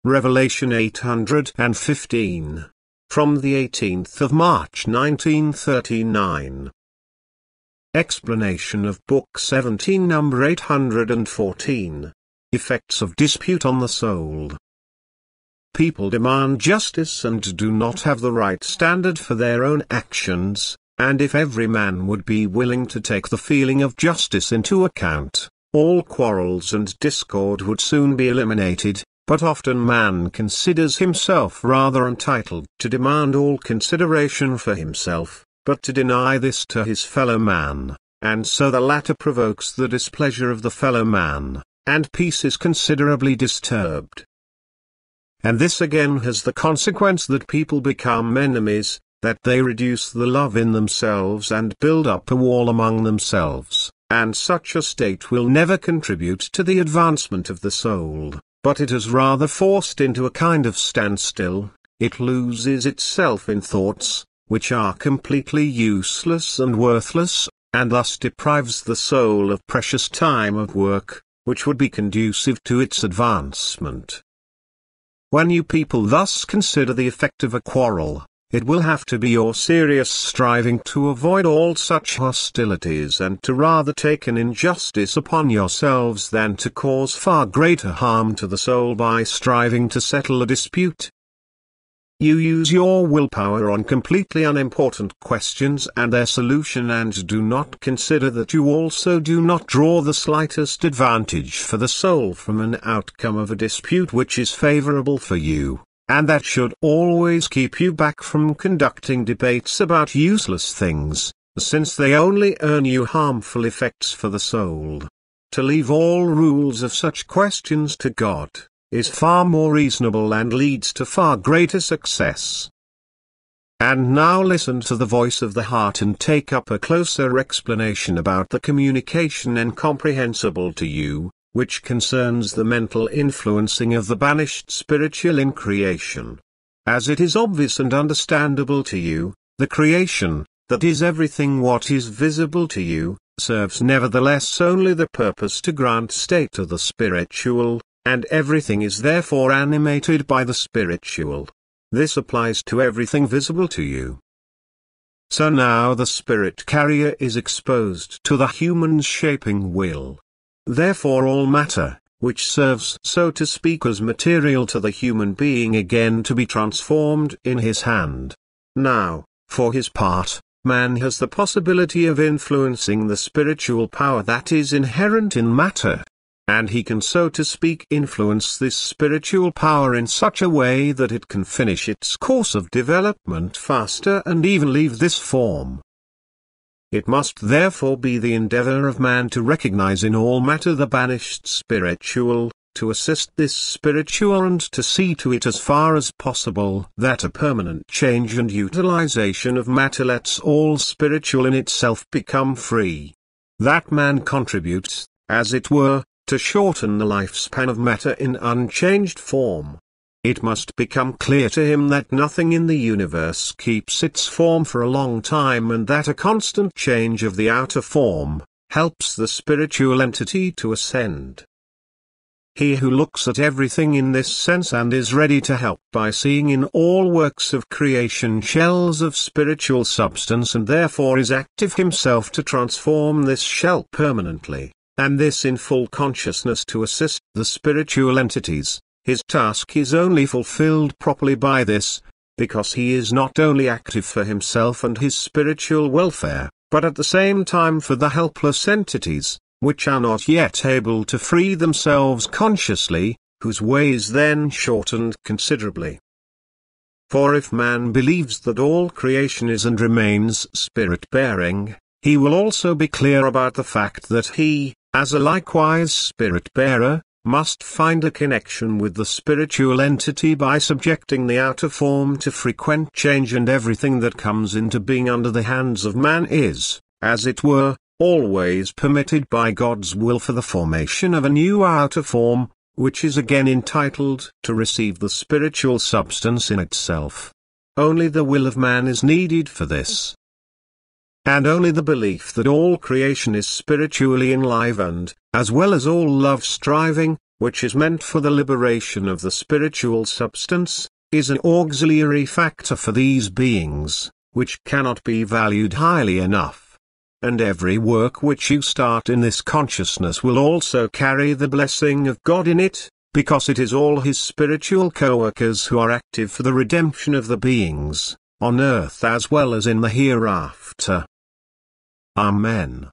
Revelation 815. From the 18th of March 1939. Explanation of Book 17 number 814. Effects of dispute on the soul. People demand justice and do not have the right standard for their own actions, and if every man would be willing to take the feeling of justice into account, all quarrels and discord would soon be eliminated. But often man considers himself rather entitled to demand all consideration for himself, but to deny this to his fellow man, and so the latter provokes the displeasure of the fellow man, and peace is considerably disturbed. And this again has the consequence that people become enemies, that they reduce the love in themselves and build up a wall among themselves, and such a state will never contribute to the advancement of the soul. But it is rather forced into a kind of standstill. It loses itself in thoughts, which are completely useless and worthless, and thus deprives the soul of precious time of work, which would be conducive to its advancement. When you people thus consider the effect of a quarrel, it will have to be your serious striving to avoid all such hostilities and to rather take an injustice upon yourselves than to cause far greater harm to the soul by striving to settle a dispute. You use your willpower on completely unimportant questions and their solution, and do not consider that you also do not draw the slightest advantage for the soul from an outcome of a dispute which is favorable for you, and that should always keep you back from conducting debates about useless things, since they only earn you harmful effects for the soul. To leave all rules of such questions to God is far more reasonable and leads to far greater success. And now listen to the voice of the heart and take up a closer explanation about the communication incomprehensible to you, which concerns the mental influencing of the banished spiritual in creation. As it is obvious and understandable to you, the creation, that is everything what is visible to you, serves nevertheless only the purpose to grant state to the spiritual, and everything is therefore animated by the spiritual. This applies to everything visible to you. So now the spirit carrier is exposed to the human's shaping will. Therefore all matter, which serves so to speak as material to the human being, again to be transformed in his hand. Now, for his part, man has the possibility of influencing the spiritual power that is inherent in matter. And he can so to speak influence this spiritual power in such a way that it can finish its course of development faster and even leave this form. It must therefore be the endeavor of man to recognize in all matter the banished spiritual, to assist this spiritual and to see to it as far as possible that a permanent change and utilization of matter lets all spiritual in itself become free. That man contributes, as it were, to shorten the lifespan of matter in unchanged form. It must become clear to him that nothing in the universe keeps its form for a long time, and that a constant change of the outer form helps the spiritual entity to ascend. He who looks at everything in this sense and is ready to help by seeing in all works of creation shells of spiritual substance, and therefore is active himself to transform this shell permanently, and this in full consciousness to assist the spiritual entities, his task is only fulfilled properly by this, because he is not only active for himself and his spiritual welfare, but at the same time for the helpless entities, which are not yet able to free themselves consciously, whose way is then shortened considerably. For if man believes that all creation is and remains spirit-bearing, he will also be clear about the fact that he, as a likewise spirit-bearer, must find a connection with the spiritual entity by subjecting the outer form to frequent change, and everything that comes into being under the hands of man is, as it were, always permitted by God's will for the formation of a new outer form, which is again entitled to receive the spiritual substance in itself. Only the will of man is needed for this. And only the belief that all creation is spiritually enlivened, as well as all love striving, which is meant for the liberation of the spiritual substance, is an auxiliary factor for these beings, which cannot be valued highly enough. And every work which you start in this consciousness will also carry the blessing of God in it, because it is all His spiritual co-workers who are active for the redemption of the beings, on earth as well as in the hereafter. Amen.